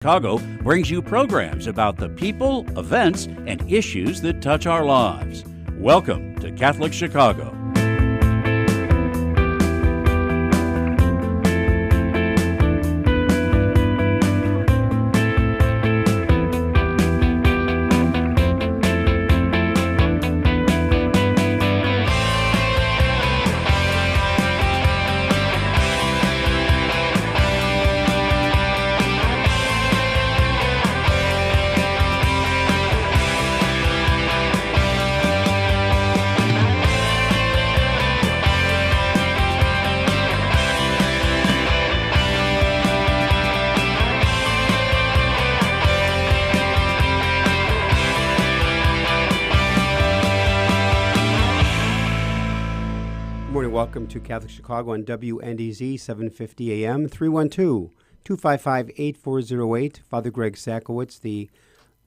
Chicago brings you programs about the people, events, and issues that touch our lives. Welcome to Catholic Chicago. Welcome to Catholic Chicago on WNDZ 750 AM, 312-255-8408. Father Greg Sakowicz, the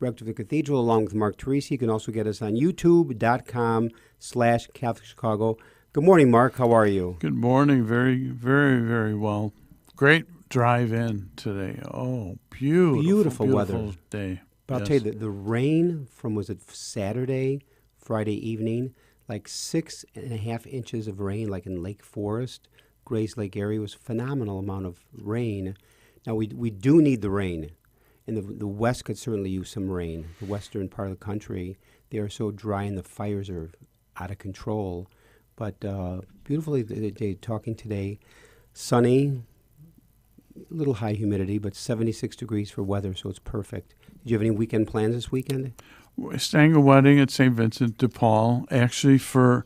rector of the cathedral, along with Mark Teresi. You can also get us on youtube.com/Catholic Chicago. Good morning, Mark. How are you? Good morning. Very, very, very well. Great drive in today. Oh, beautiful weather day. But I'll tell you that the rain from, was it Saturday, Friday evening, like 6.5 inches of rain, like in Lake Forest, Grays Lake area, was a phenomenal amount of rain. Now, we do need the rain, and the West could certainly use some rain. The western part of the country, they are so dry and the fires are out of control. But beautifully day talking today, sunny, a little high humidity, but 76 degrees for weather, so it's perfect. Did you have any weekend plans this weekend? We're staying a wedding at St. Vincent de Paul, actually for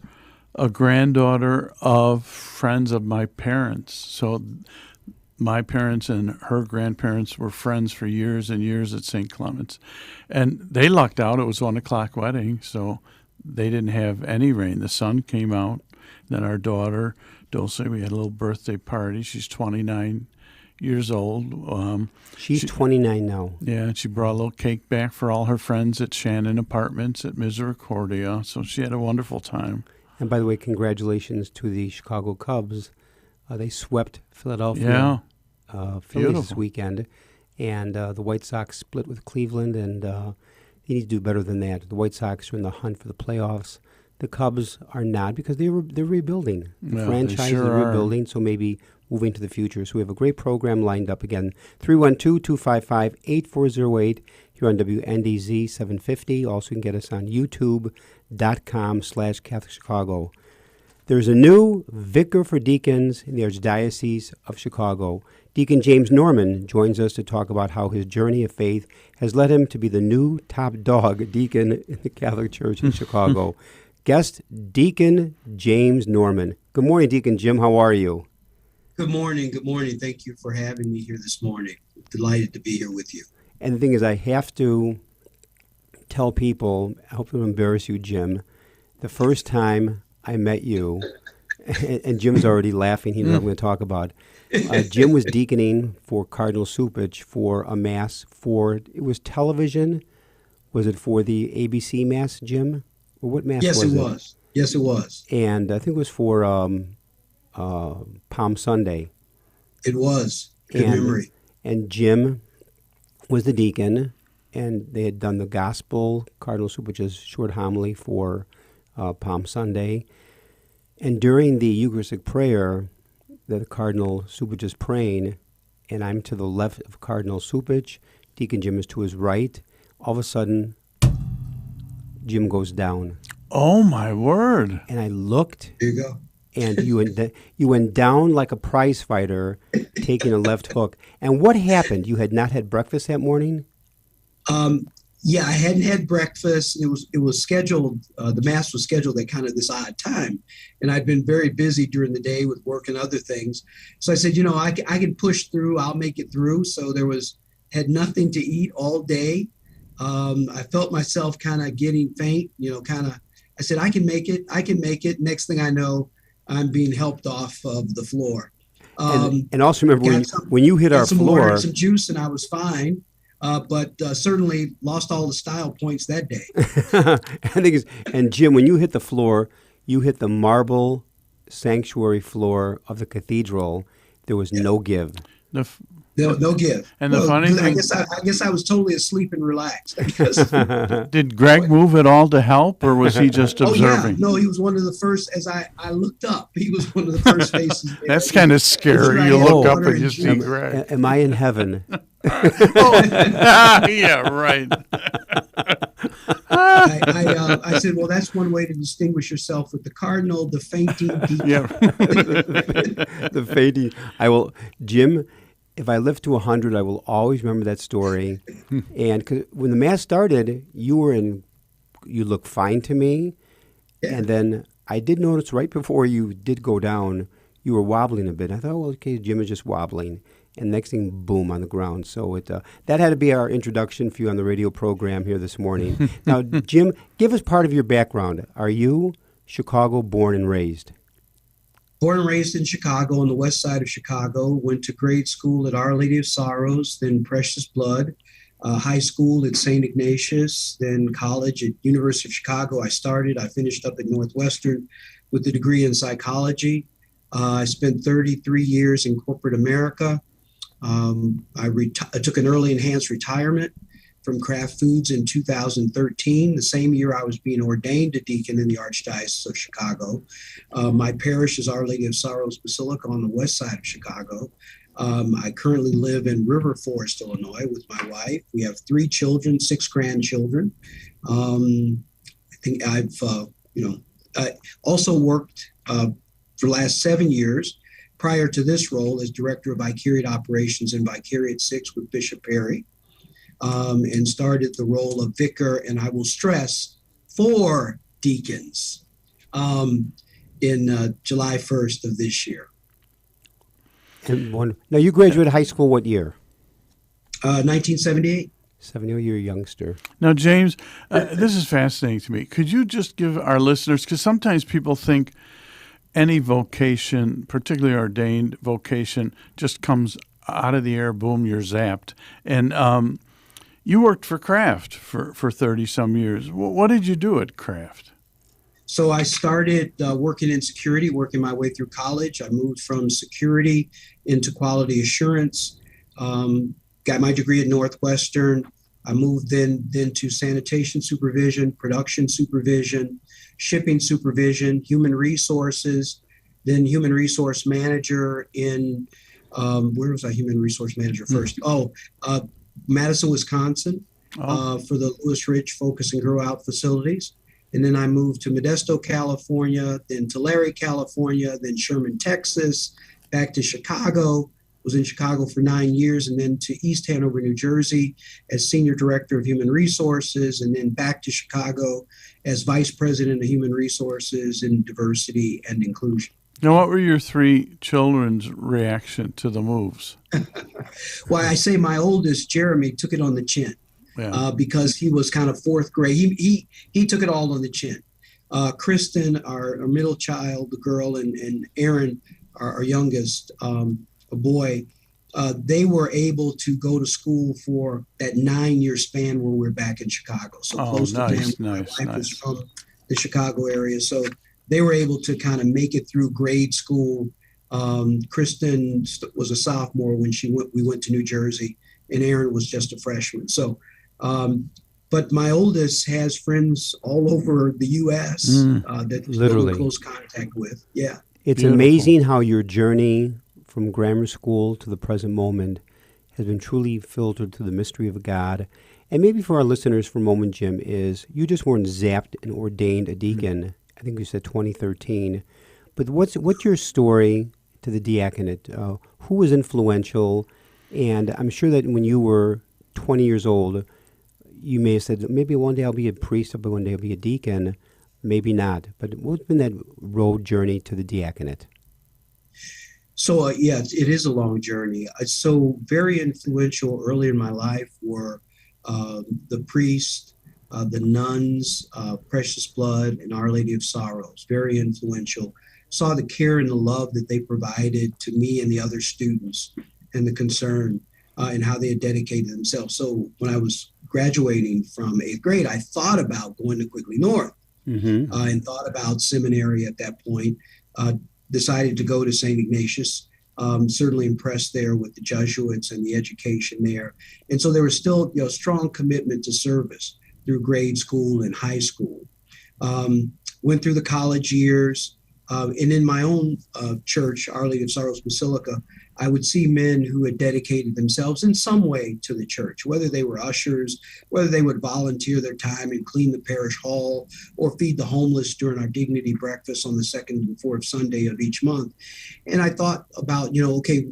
a granddaughter of friends of my parents. So my parents and her grandparents were friends for years and years at St. Clement's. And they lucked out. It was 1 o'clock wedding, so they didn't have any rain. The sun came out. Then our daughter, Dulce, we had a little birthday party. She's 29 years old. She's 29 now. Yeah, and she brought a little cake back for all her friends at Shannon Apartments at Misericordia. So she had a wonderful time. And by the way, congratulations to the Chicago Cubs. They swept Philadelphia Phillies this weekend. And the White Sox split with Cleveland, and they need to do better than that. The White Sox are in the hunt for the playoffs. The Cubs are not, because they're rebuilding. The franchise is rebuilding, so maybe moving to the future. So we have a great program lined up again. 312-255-8408 here on WNDZ 750. Also, you can get us on youtube.com/Catholic Chicago. There's a new Vicar for Deacons in the Archdiocese of Chicago. Deacon James Norman joins us to talk about how his journey of faith has led him to be the new top dog deacon in the Catholic Church in Chicago. Guest Deacon James Norman. Good morning, Deacon Jim. How are you? Good morning. Good morning. Thank you for having me here this morning. Delighted to be here with you. And the thing is, I have to tell people, I hope to embarrass you, Jim, the first time I met you, and Jim's already laughing, he knows what I'm going to talk about. Jim was deaconing for Cardinal Supich for a mass it was television. Was it for the ABC Mass, Jim? Or what mass was it? Yes, it was. And I think it was for Palm Sunday. It was. Good memory. And Jim was the deacon, and they had done the gospel, Cardinal Supich's short homily for Palm Sunday. And during the Eucharistic prayer that the Cardinal Supich is praying, and I'm to the left of Cardinal Supich, Deacon Jim is to his right, all of a sudden, Jim goes down. Oh, my word. And I looked. There you go. And you went down like a prize fighter, taking a left hook. And what happened? You had not had breakfast that morning? Yeah, I hadn't had breakfast. It was scheduled. The mass was scheduled at kind of this odd time, and I'd been very busy during the day with work and other things. So I said, I can push through. I'll make it through. So had nothing to eat all day. I felt myself kind of getting faint. I said, I can make it. Next thing I know, I'm being helped off of the floor. And also remember when you hit our floor, had some juice, and I was fine. But certainly lost all the style points that day. And Jim, when you hit the floor, you hit the marble sanctuary floor of the cathedral. There was no give. No give. And the funny thing, I guess I was totally asleep and relaxed. I guess. did Greg move at all to help, or was he just observing? No, he was one of the first. As I looked up, he was one of the first faces there. That's kind of scary. You look up and you see Greg. Am I in heaven? Yeah, right. I said, well, that's one way to distinguish yourself with the cardinal, the fainting deacon. Yeah. The fainting. I will, Jim. If I live to 100, I will always remember that story. And 'cause when the Mass started, you looked fine to me. Yeah. And then I did notice right before you did go down, you were wobbling a bit. I thought, well, okay, Jim is just wobbling. And next thing, boom, on the ground. So that had to be our introduction for you on the radio program here this morning. Now, Jim, give us part of your background. Are you Chicago born and raised? Born and raised in Chicago, on the west side of Chicago. Went to grade school at Our Lady of Sorrows, then Precious Blood. High school at St. Ignatius, then college at University of Chicago. I finished up at Northwestern with a degree in psychology. I spent 33 years in corporate America. I took an early enhanced retirement from Kraft Foods in 2013, the same year I was being ordained a deacon in the Archdiocese of Chicago. My parish is Our Lady of Sorrows Basilica on the west side of Chicago. I currently live in River Forest, Illinois, with my wife. We have 3 children, 6 grandchildren. I think I also worked for the last 7 years prior to this role as Director of Vicariate Operations in Vicariate 6 with Bishop Perry, and started the role of Vicar, and I will stress, for Deacons in July 1st of this year. Now, you graduated high school what year? 1978. 70, you're a youngster. Now, James, this is fascinating to me. Could you just give our listeners, because sometimes people think any vocation, particularly ordained vocation, just comes out of the air, boom, you're zapped. And you worked for Kraft for 30-some years. What did you do at Kraft? So I started working in security, working my way through college. I moved from security into quality assurance, got my degree at Northwestern. I moved then to sanitation supervision, production supervision, shipping supervision, human resources, then human resource manager in, where was I human resource manager first? Madison, Wisconsin, for the Lewis Ridge Focus and Grow Out facilities. And then I moved to Modesto, California, then Tulare, California, then Sherman, Texas, back to Chicago. Was in Chicago for 9 years, and then to East Hanover, New Jersey as Senior Director of Human Resources, and then back to Chicago as Vice President of Human Resources and Diversity and Inclusion. Now, what were your 3 children's reaction to the moves? Well, I say my oldest, Jeremy, took it on the chin. Yeah. Because he was kind of 4th grade. He took it all on the chin. Kristen, our middle child, the girl, and Aaron, our youngest, a boy, they were able to go to school for that 9-year span where we're back in Chicago. So close to them. My wife was from the Chicago area. So they were able to kind of make it through grade school. Kristen was a sophomore when we went to New Jersey, and Aaron was just a freshman. So, but my oldest has friends all over the U.S. That he's in close contact with. Yeah. It's beautiful. Amazing how your journey from grammar school to the present moment has been truly filtered through the mystery of God. And maybe for our listeners for a moment, Jim, is you just weren't zapped and ordained a deacon. I think you said 2013. But what's your story to the diaconate? Who was influential? And I'm sure that when you were 20 years old, you may have said, maybe one day I'll be a priest, but one day I'll be a deacon. Maybe not. But what's been that road journey to the diaconate? So, it is a long journey. So very influential early in my life were the priest, the nuns, Precious Blood, and Our Lady of Sorrows. Very influential. Saw the care and the love that they provided to me and the other students, and the concern and how they had dedicated themselves. So when I was graduating from 8th grade, I thought about going to Quigley North and thought about seminary at that point. Decided to go to St. Ignatius, Certainly impressed there with the Jesuits and the education there. And so there was still, strong commitment to service through grade school and high school. Went through the college years. And in my own church, Our Lady of Sorrows Basilica, I would see men who had dedicated themselves in some way to the church, whether they were ushers, whether they would volunteer their time and clean the parish hall or feed the homeless during our dignity breakfast on the second and fourth Sunday of each month. And I thought about, okay,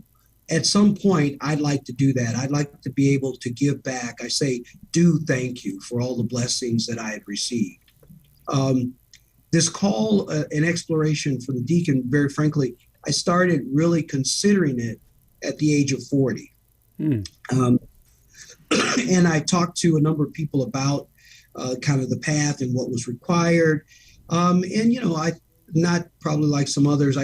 at some point, I'd like to do that. I'd like to be able to give back. I say, thank you for all the blessings that I had received. This call and exploration for the deacon, very frankly, I started really considering it at the age of 40. And I talked to a number of people about kind of the path and what was required. I not probably like some others.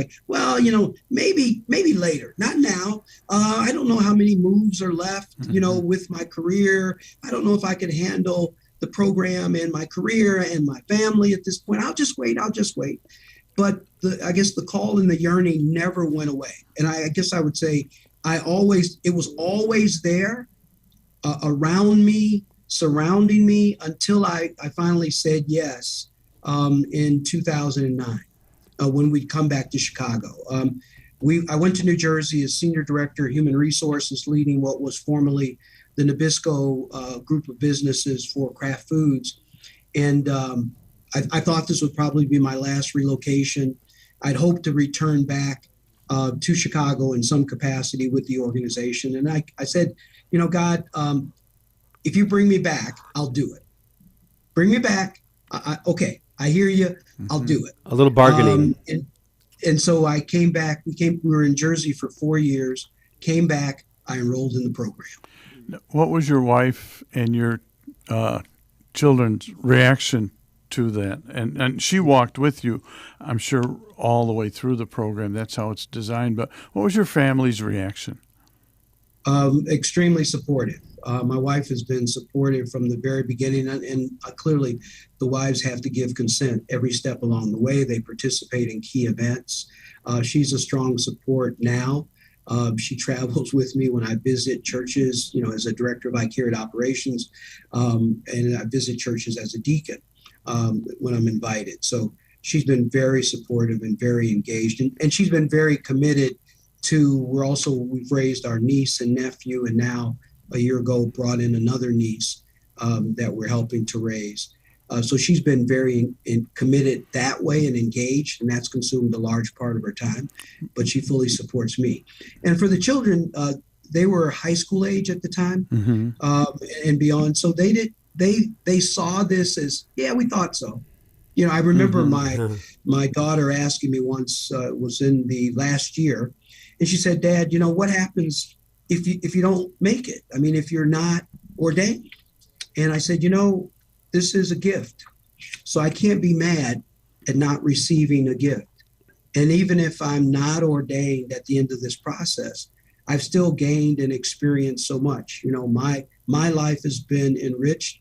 Maybe later, not now. I don't know how many moves are left, with my career. I don't know if I can handle the program and my career and my family at this point. I'll just wait. But I guess the call and the yearning never went away. And I guess I would say it was always there around me, surrounding me until I finally said yes in 2009 when we'd come back to Chicago. I went to New Jersey as Senior Director of Human Resources, leading what was formerly the Nabisco group of businesses for craft foods. And I thought this would probably be my last relocation. I'd hoped to return back to Chicago in some capacity with the organization. And I said, God, if you bring me back, I'll do it. Bring me back. Okay, I hear you. I'll do it. A little bargaining. And so I came back. We were in Jersey for 4 years, came back. I enrolled in the program. What was your wife and your children's reaction to that? And she walked with you, I'm sure, all the way through the program. That's how it's designed. But what was your family's reaction? Extremely supportive. My wife has been supportive from the very beginning, and clearly the wives have to give consent every step along the way. They participate in key events. She's a strong support now. She travels with me when I visit churches, as a director of Vicariate operations, and I visit churches as a deacon when I'm invited. So she's been very supportive and very engaged, and she's been very committed to. We've raised our niece and nephew, and now a year ago brought in another niece that we're helping to raise. So she's been very committed that way and engaged, and that's consumed a large part of her time, but she fully supports me. And for the children, they were high school age at the time, and beyond. So they saw this as, yeah, we thought so. I remember my daughter asking me once, was in the last year, and she said, Dad, what happens if you don't make it? I mean, if you're not ordained? And I said, this is a gift. So I can't be mad at not receiving a gift. And even if I'm not ordained at the end of this process, I've still gained and experienced so much. My life has been enriched.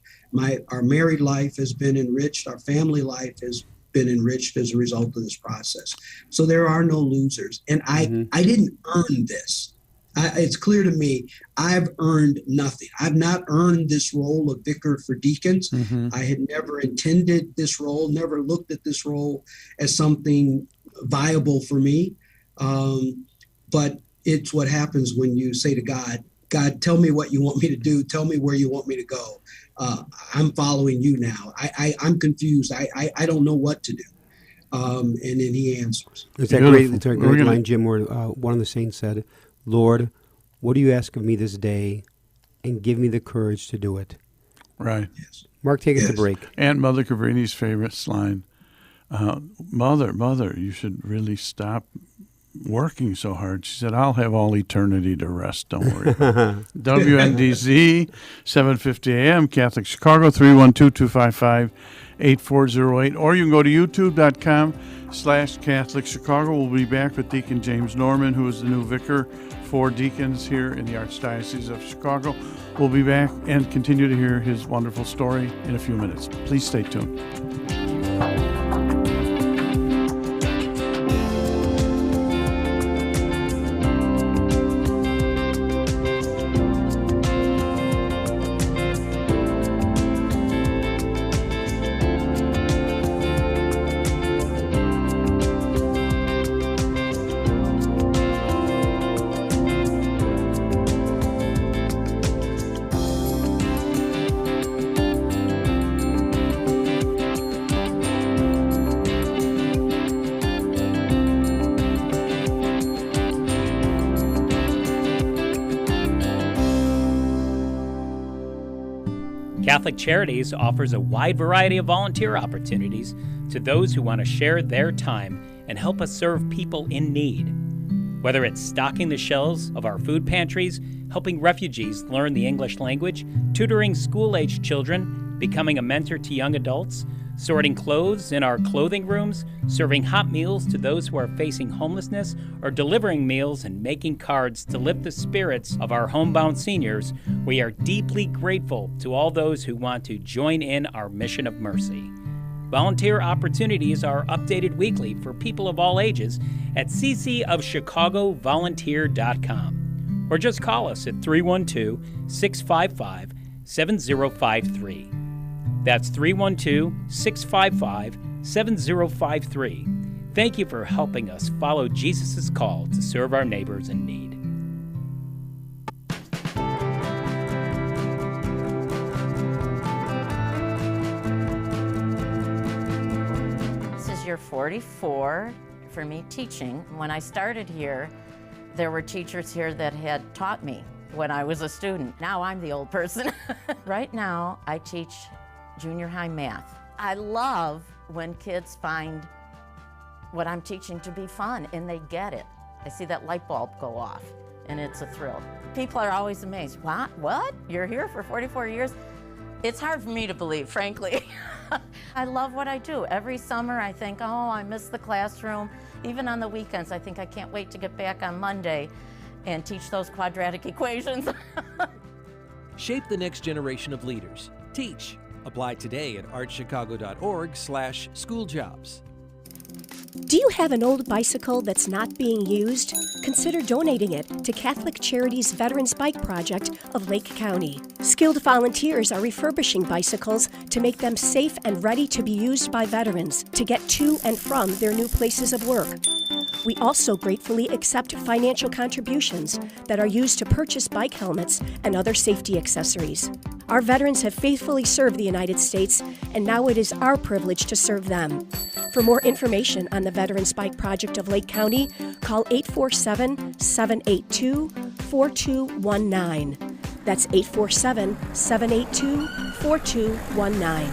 Our married life has been enriched. Our family life has been enriched as a result of this process. So there are no losers. And I didn't earn this. It's clear to me, I've earned nothing. I've not earned this role of vicar for deacons. I had never intended this role, never looked at this role as something viable for me. But it's what happens when you say to God, tell me what you want me to do. Tell me where you want me to go. I'm following you now. I'm confused. I don't know what to do. And then he answers. It's a great line, Jim, where one of the saints said, Lord, what do you ask of me this day? And give me the courage to do it. Right. Yes. Mark, take us to break. And Mother Cabrini's favorite line, Mother, you should really stop working so hard. She said, I'll have all eternity to rest. Don't worry. WNDZ, 7:50 a.m., Catholic Chicago, 312-255-8408. Or you can go to youtube.com/Catholic Chicago. We'll be back with Deacon James Norman, who is the new vicar for deacons here in the Archdiocese of Chicago. We'll be back and continue to hear his wonderful story in a few minutes. Please stay tuned. Catholic Charities offers a wide variety of volunteer opportunities to those who want to share their time and help us serve people in need. Whether it's stocking the shelves of our food pantries, helping refugees learn the English language, tutoring school-aged children, becoming a mentor to young adults, sorting clothes in our clothing rooms, serving hot meals to those who are facing homelessness, or delivering meals and making cards to lift the spirits of our homebound seniors, we are deeply grateful to all those who want to join in our mission of mercy. Volunteer opportunities are updated weekly for people of all ages at ccofchicagovolunteer.com, or just call us at 312-655-7053. That's 312-655-7053. Thank you for helping us follow Jesus' call to serve our neighbors in need. This is year 44 for me teaching. When I started here, there were teachers here that had taught me when I was a student. Now I'm the old person. Right now, I teach junior high math. I love when kids find what I'm teaching to be fun and they get it. I see that light bulb go off and it's a thrill. People are always amazed. What? You're here for 44 years? It's hard for me to believe, frankly. I love what I do. Every summer I think, oh, I miss the classroom. Even on the weekends, I think I can't wait to get back on Monday and teach those quadratic equations. Shape the next generation of leaders. Teach. Apply today at archchicago.org/schooljobs. Do you have an old bicycle that's not being used? Consider donating it to Catholic Charities Veterans Bike Project of Lake County. Skilled volunteers are refurbishing bicycles to make them safe and ready to be used by veterans to get to and from their new places of work. We also gratefully accept financial contributions that are used to purchase bike helmets and other safety accessories. Our veterans have faithfully served the United States, and now it is our privilege to serve them. For more information on the Veterans Bike Project of Lake County, call 847-782-4219. That's 847-782-4219.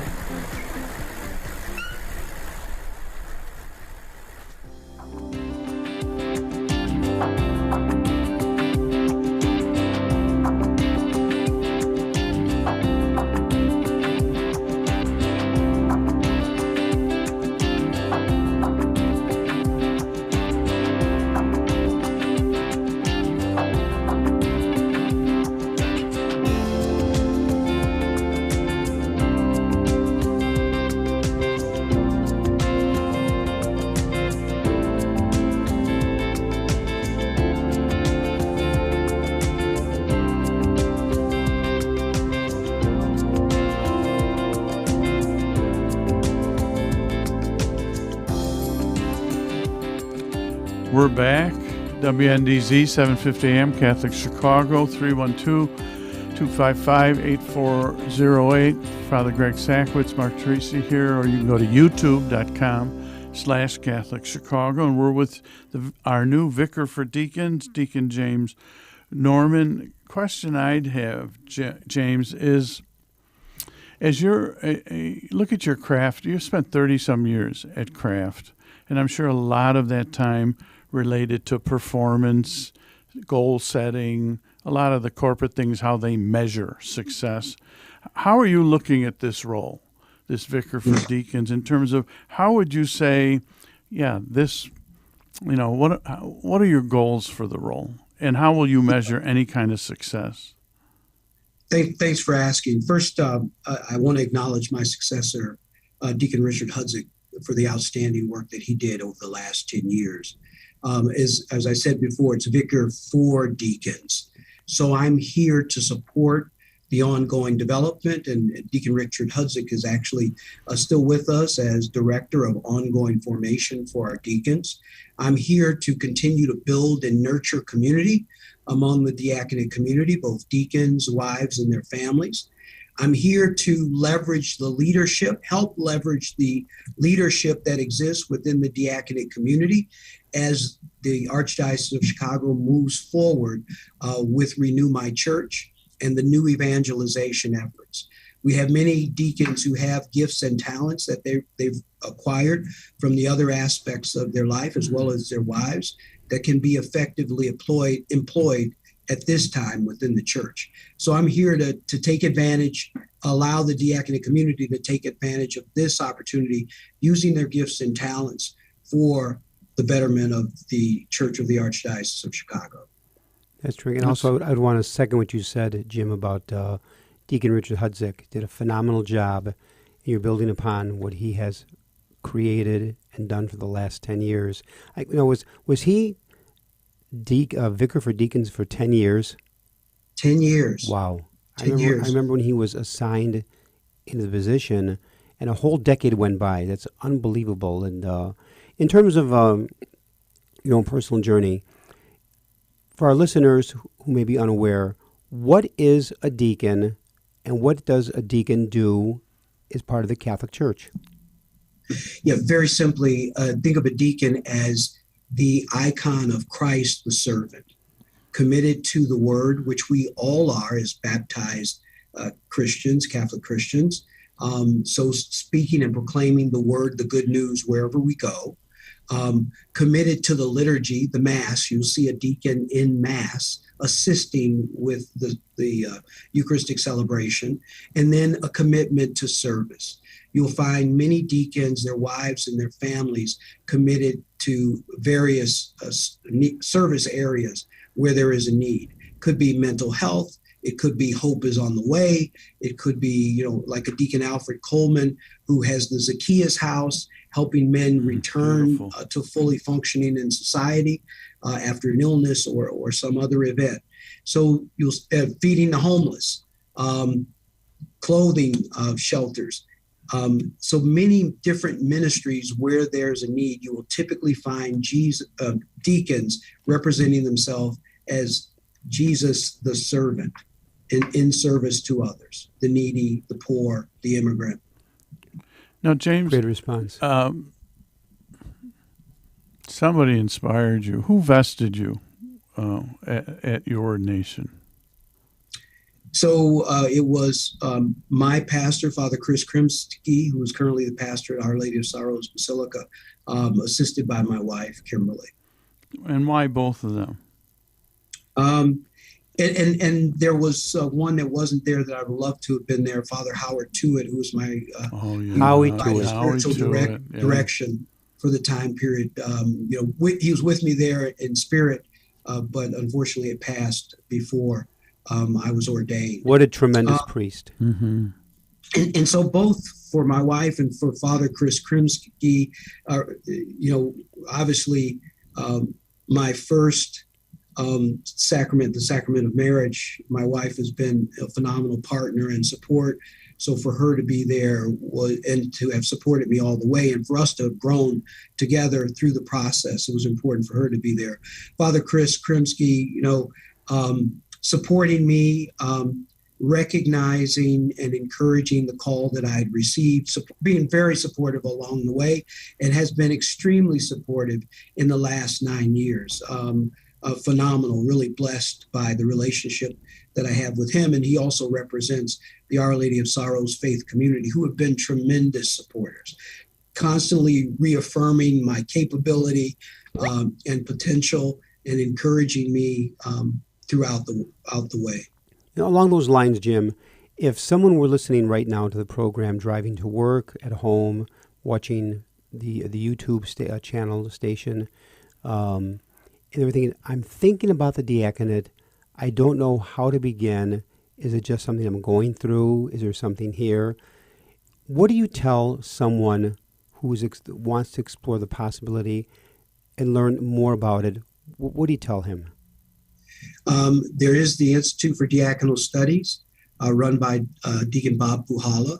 We're back. WNDZ 750 AM, Catholic Chicago, 312-255-8408. Father Greg Sackwitz, Mark Teresi here, or you can go to youtube.com/Catholic Chicago. And we're with our new Vicar for Deacons, Deacon James Norman. Question I'd have, James, is as you're look at your craft, you've spent 30-some years at craft, and I'm sure a lot of that time related to performance, goal setting, a lot of the corporate things, how they measure success. How are you looking at this role, this Vicar for Deacons, in terms of how would you say, this, what are your goals for the role, and how will you measure any kind of success? Thanks for asking. First, I want to acknowledge my successor, Deacon Richard Hudzik, for the outstanding work that he did over the last 10 years. As I said before, it's Vicar for Deacons. So I'm here to support the ongoing development, and Deacon Richard Hudzik is actually still with us as Director of Ongoing Formation for our deacons. I'm here to continue to build and nurture community among the diaconate community, both deacons, wives, and their families. I'm here to leverage the leadership, help leverage the leadership that exists within the diaconate community as the Archdiocese of Chicago moves forward with Renew My Church and the new evangelization efforts. We have many deacons who have gifts and talents that they've acquired from the other aspects of their life, as well as their wives, that can be effectively employed at this time within the church. So I'm here to take advantage, allow the diaconate community to take advantage of this opportunity, using their gifts and talents for the betterment of the Church of the Archdiocese of Chicago. That's true. And also, I'd want to second what you said, Jim, about Deacon Richard Hudzik. Did a phenomenal job, and you're building upon what he has created and done for the last 10 years. Was he vicar for deacons for 10 years? 10 years. Wow. 10 years. I remember when he was assigned into the position, and a whole decade went by. That's unbelievable. And in terms of your own personal journey, for our listeners who may be unaware, what is a deacon, and what does a deacon do as part of the Catholic Church? Yeah, very simply, think of a deacon as the icon of Christ the servant, committed to the word, which we all are as baptized Christians, Catholic Christians. So speaking and proclaiming the word, the good news, wherever we go. Committed to the liturgy, the Mass. You'll see a deacon in Mass assisting with the Eucharistic celebration, and then a commitment to service. You'll find many deacons, their wives and their families committed to various service areas where there is a need. Could be mental health. It could be Hope is on the Way. It could be, like a Deacon Alfred Coleman, who has the Zacchaeus House, helping men return to fully functioning in society after an illness or some other event. So you'll feeding the homeless, clothing shelters. So many different ministries where there's a need. You will typically find deacons representing themselves as Jesus the servant in service to others, the needy, the poor, the immigrant. Now, James, great response. Somebody inspired you. Who vested you at your ordination? So it was my pastor, Father Chris Krimsky, who is currently the pastor at Our Lady of Sorrows Basilica, assisted by my wife, Kimberly. And why both of them? And there was one that wasn't there that I would love to have been there, Father Howard Tuitt, who was my Howie Tuitt. spiritual direction for the time period. He was with me there in spirit, but unfortunately it passed before I was ordained. What a tremendous priest. Mm-hmm. And so both for my wife and for Father Chris Krimsky, obviously my first sacrament, the sacrament of marriage, my wife has been a phenomenal partner and support. So for her to be there and to have supported me all the way, and for us to have grown together through the process, it was important for her to be there. Father Chris Krimsky, supporting me, recognizing and encouraging the call that I had received, being very supportive along the way, and has been extremely supportive in the last 9 years. Phenomenal, really blessed by the relationship that I have with him. And he also represents the Our Lady of Sorrows faith community, who have been tremendous supporters, constantly reaffirming my capability and potential, and encouraging me throughout the way. Along those lines, Jim, if someone were listening right now to the program, driving to work, at home, watching the YouTube channel station, and everything, I'm thinking about the diaconate. I don't know how to begin. Is it just something I'm going through? Is there something here? What do you tell someone who wants to explore the possibility and learn more about it? What do you tell him? There is the Institute for Diaconal Studies, run by Deacon Bob Puhala.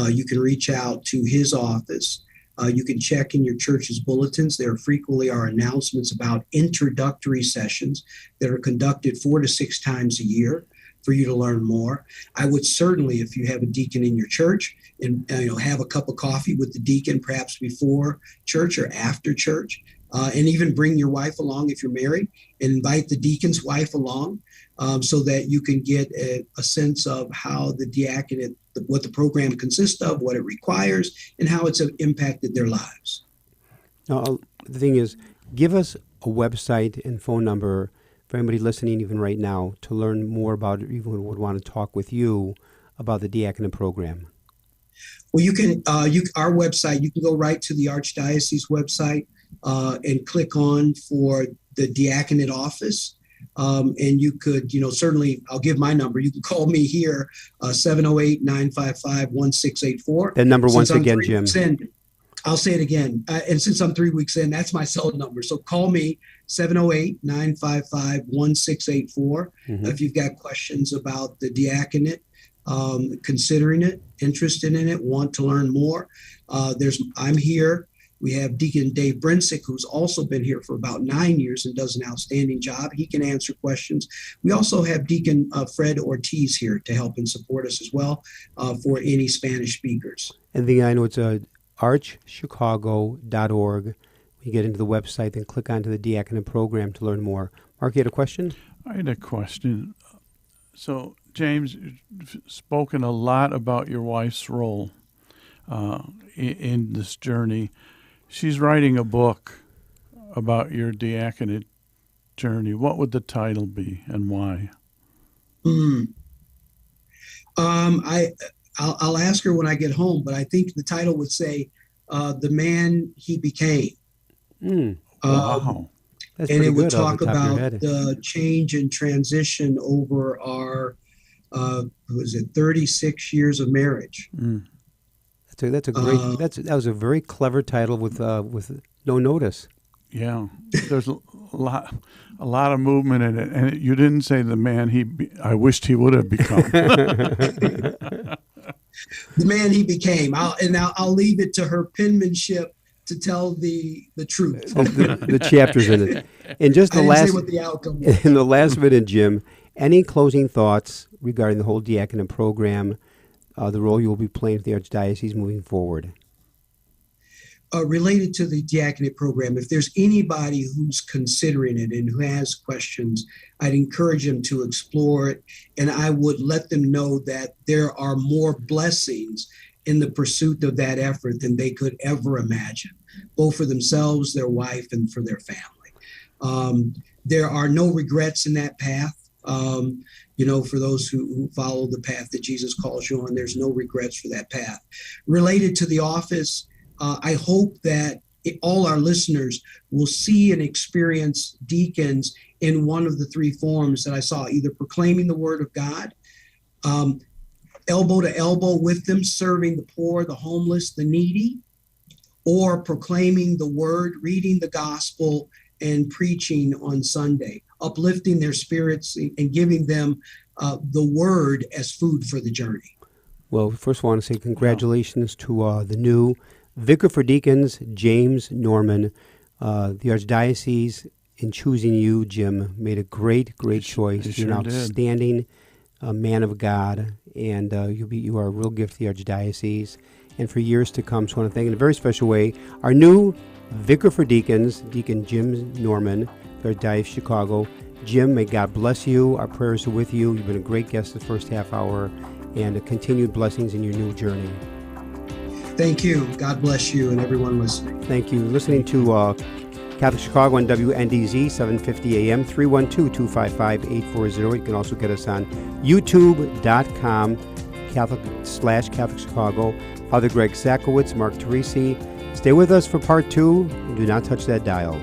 You can reach out to his office. You can check in your church's bulletins. There frequently are announcements about introductory sessions that are conducted 4 to 6 times a year for you to learn more. I would certainly, if you have a deacon in your church, and have a cup of coffee with the deacon, perhaps before church or after church, and even bring your wife along if you're married, and invite the deacon's wife along. so that you can get a sense of how the diaconate, what the program consists of, what it requires, and how it's impacted their lives. Now, the thing is, give us a website and phone number for anybody listening even right now to learn more about it, even would want to talk with you about the diaconate program. Well, you can, our website, you can go right to the Archdiocese website and click on for the diaconate office. And you could, certainly, I'll give my number. You can call me here, 708-955-1684. That number once again, Jim. I'll say it again. And since I'm 3 weeks in, that's my cell number. So call me, 708-955-1684. If you've got questions about the diaconate, considering it, interested in it, want to learn more. I'm here. We have Deacon Dave Brinsick, who's also been here for about 9 years and does an outstanding job. He can answer questions. We also have Deacon Fred Ortiz here to help and support us as well for any Spanish speakers. And the I know it's archchicago.org. You get into the website, then click onto the diaconate program to learn more. Mark, you had a question? I had a question. So, James, you've spoken a lot about your wife's role in this journey. She's writing a book about your diaconate journey. What would the title be and why? I'll ask her when I get home, but I think the title would say, The Man He Became. Wow. That's and it would good talk about the change and transition over our, 36 years of marriage. That's a great. That was a very clever title with no notice. Yeah, there's a lot of movement in it, and you didn't say the man I wished he would have become. The man he became. I'll leave it to her penmanship to tell the truth. the chapters in it. And just the last. Say what the outcome was. In the last minute, Jim, any closing thoughts regarding the whole diaconate program? The role you will be playing with the Archdiocese moving forward? Related to the diaconate program, if there's anybody who's considering it and who has questions, I'd encourage them to explore it. And I would let them know that there are more blessings in the pursuit of that effort than they could ever imagine, both for themselves, their wife, and for their family. There are no regrets in that path. For those who follow the path that Jesus calls you on, there's no regrets for that path. Related to the office, I hope that all our listeners will see and experience deacons in one of the three forms that I saw, either proclaiming the word of God, elbow to elbow with them, serving the poor, the homeless, the needy, or proclaiming the word, reading the gospel, and preaching on Sunday, uplifting their spirits and giving them the word as food for the journey. Well, first I want to say congratulations to the new Vicar for Deacons, James Norman. The Archdiocese, in choosing you, Jim, made a great choice. You're an outstanding man of God, and you are a real gift to the Archdiocese, and for years to come. So I want to thank in a very special way our new Vicar for Deacons, Deacon Jim Norman, Archdiocese of Chicago. Jim, may God bless you. Our prayers are with you. You've been a great guest the first half hour, and continued blessings in your new journey. Thank you. God bless you and everyone listening. Thank you. Listening to Catholic Chicago on WNDZ, 750 AM, 312-255-8408. You can also get us on youtube.com, Catholic Chicago. Father Greg Sakowitz, Mark Teresi. Stay with us for part 2, and do not touch that dial.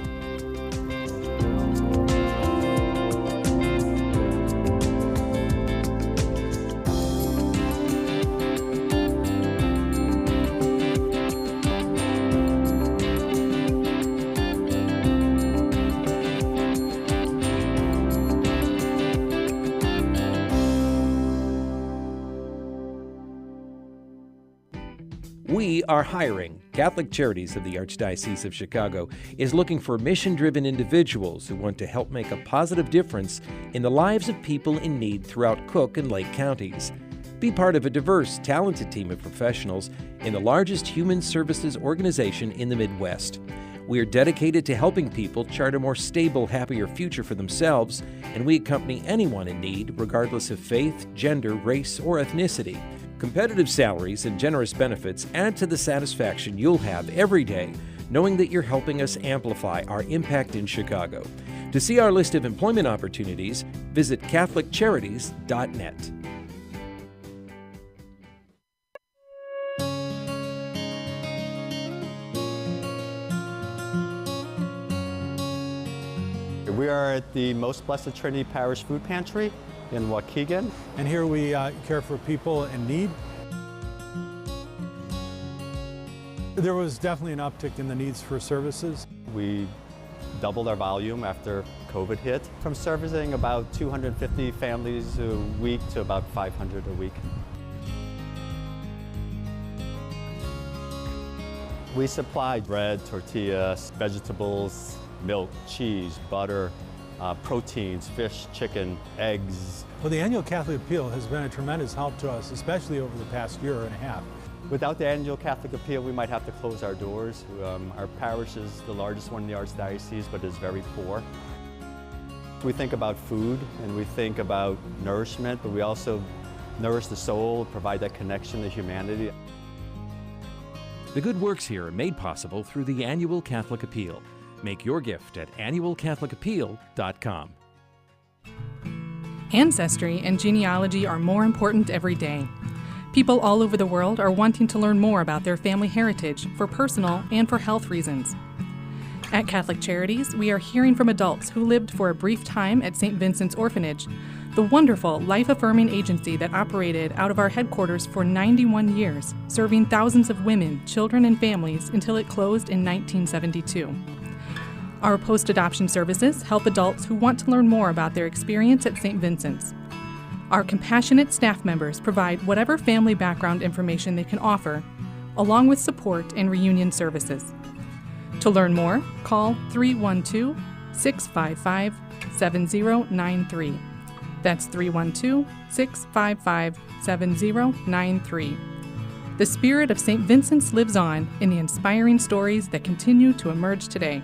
We are hiring. Catholic Charities of the Archdiocese of Chicago is looking for mission-driven individuals who want to help make a positive difference in the lives of people in need throughout Cook and Lake counties. Be part of a diverse, talented team of professionals in the largest human services organization in the Midwest. We are dedicated to helping people chart a more stable, happier future for themselves, and we accompany anyone in need, regardless of faith, gender, race, or ethnicity. Competitive salaries and generous benefits add to the satisfaction you'll have every day knowing that you're helping us amplify our impact in Chicago. To see our list of employment opportunities, visit CatholicCharities.net. We are at the Most Blessed Trinity Parish Food Pantry in Waukegan. And here we care for people in need. There was definitely an uptick in the needs for services. We doubled our volume after COVID hit, from servicing about 250 families a week to about 500 a week. We supply bread, tortillas, vegetables, milk, cheese, butter, proteins, fish, chicken, eggs. Well, the annual Catholic Appeal has been a tremendous help to us, especially over the past year and a half. Without the annual Catholic Appeal, we might have to close our doors. Our parish is the largest one in the Archdiocese, but is very poor. We think about food and we think about nourishment, but we also nourish the soul, provide that connection to humanity. The good works here are made possible through the annual Catholic Appeal. Make your gift at annualcatholicappeal.com. Ancestry and genealogy are more important every day. People all over the world are wanting to learn more about their family heritage for personal and for health reasons. At Catholic Charities, we are hearing from adults who lived for a brief time at St. Vincent's Orphanage, the wonderful life-affirming agency that operated out of our headquarters for 91 years, serving thousands of women, children, and families until it closed in 1972. Our post-adoption services help adults who want to learn more about their experience at St. Vincent's. Our compassionate staff members provide whatever family background information they can offer, along with support and reunion services. To learn more, call 312-655-7093. That's 312-655-7093. The spirit of St. Vincent's lives on in the inspiring stories that continue to emerge today.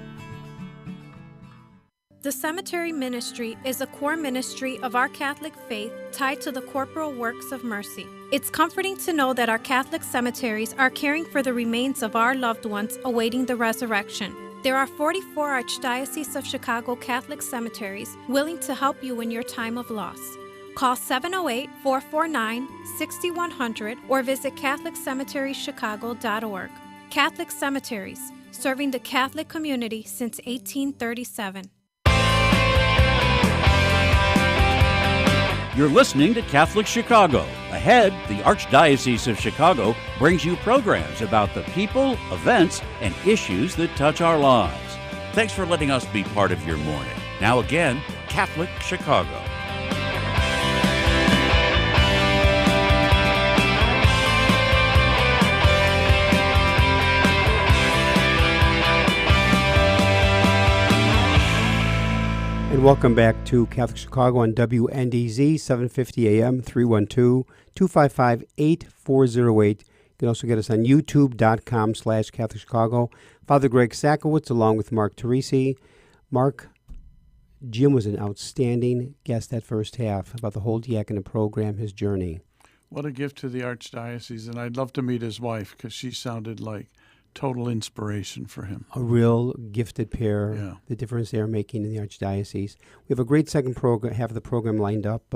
The cemetery ministry is a core ministry of our Catholic faith tied to the corporal works of mercy. It's comforting to know that our Catholic cemeteries are caring for the remains of our loved ones awaiting the resurrection. There are 44 Archdiocese of Chicago Catholic cemeteries willing to help you in your time of loss. Call 708-449-6100 or visit CatholicCemeteriesChicago.org. Catholic Cemeteries, serving the Catholic community since 1837. You're listening to Catholic Chicago. Ahead, the Archdiocese of Chicago brings you programs about the people, events, and issues that touch our lives. Thanks for letting us be part of your morning. Now again, Catholic Chicago. And welcome back to Catholic Chicago on WNDZ, 750 AM, 312-255-8408. You can also get us on youtube.com/Catholic Chicago. Father Greg Sakowitz along with Mark Teresi. Mark, Jim was an outstanding guest that first half about the whole diaconate program, his journey. What a gift to the Archdiocese, and I'd love to meet his wife because she sounded like total inspiration for him. A real gifted pair, Yeah. the difference they're making in the Archdiocese. We have a great second program, half of the program lined up.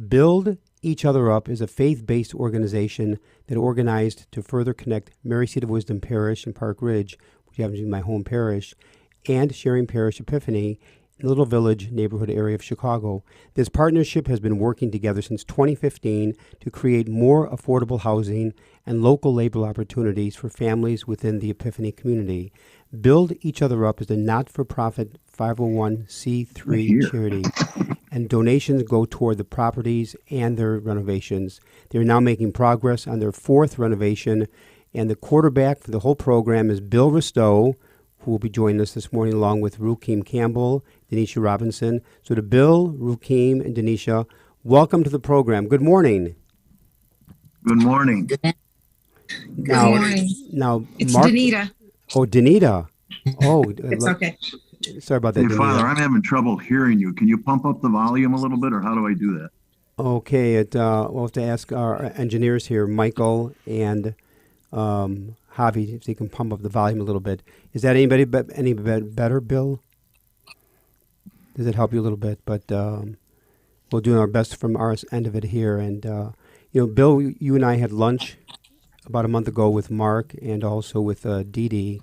Build Each Other Up is a faith-based organization that organized to further connect Mary Seat of Wisdom Parish in Park Ridge, which happens to be my home parish, and Sharing Parish Epiphany in the Little Village neighborhood area of Chicago. This partnership has been working together since 2015 to create more affordable housing and local labor opportunities for families within the Epiphany community. Build Each Other Up is a not-for-profit 501c3 charity, and donations go toward the properties and their renovations. They're now making progress on their fourth renovation, and the quarterback for the whole program is Bill Ristow, who will be joining us this morning along with Rukeem Campbell, Denisha Robinson. So to Bill, Rukeem, and Denisha, welcome to the program. Good morning. Good morning. Good morning. Now, It's Mark, Danita. Oh, Danita. Oh, It's okay. sorry about that. Hey, Father, I'm having trouble hearing you. Can you pump up the volume a little bit, or how do I do that? Okay, we'll have to ask our engineers here, Michael and Javi, if they can pump up the volume a little bit. Is that any better, Bill? Does it help you a little bit? But we'll do our best from our end of it here. And Bill, you and I had lunch about a month ago with Mark and also with Dee Dee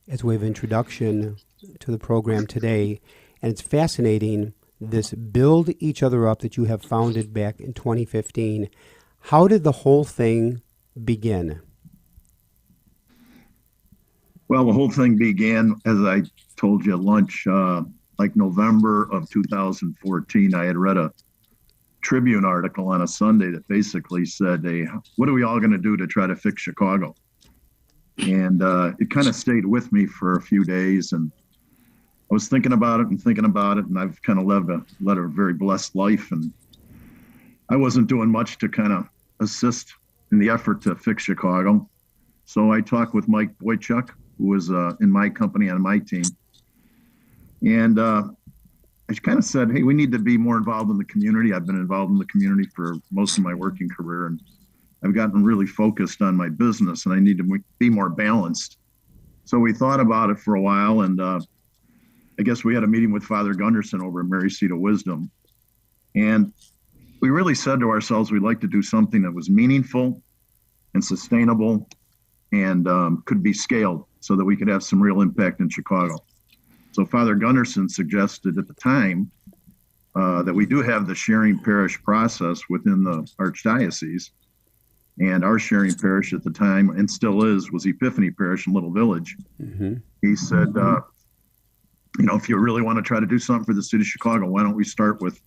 as a way of introduction to the program today. And it's fascinating, this Build Each Other Up that you have founded back in 2015. How did the whole thing begin? Well, the whole thing began, as I told you at lunch, like November of 2014. I had read a Tribune article on a Sunday that basically said, hey, what are we all going to do to try to fix Chicago? And it kind of stayed with me for a few days. And I was thinking about it. And I've kind of led a very blessed life. And I wasn't doing much to kind of assist in the effort to fix Chicago. So I talked with Mike Boychuk, who was in my company on my team. And I kind of said, hey, we need to be more involved in the community. I've been involved in the community for most of my working career, and I've gotten really focused on my business, and I need to be more balanced. So we thought about it for a while, and I guess we had a meeting with Father Gunderson over at Mary Seat of Wisdom. And we really said to ourselves, we'd like to do something that was meaningful and sustainable and could be scaled so that we could have some real impact in Chicago. So Father Gunderson suggested at the time that we do have the sharing parish process within the Archdiocese. And our sharing parish at the time, and still is, was Epiphany Parish in Little Village. Mm-hmm. He said, if you really want to try to do something for the city of Chicago, why don't we start with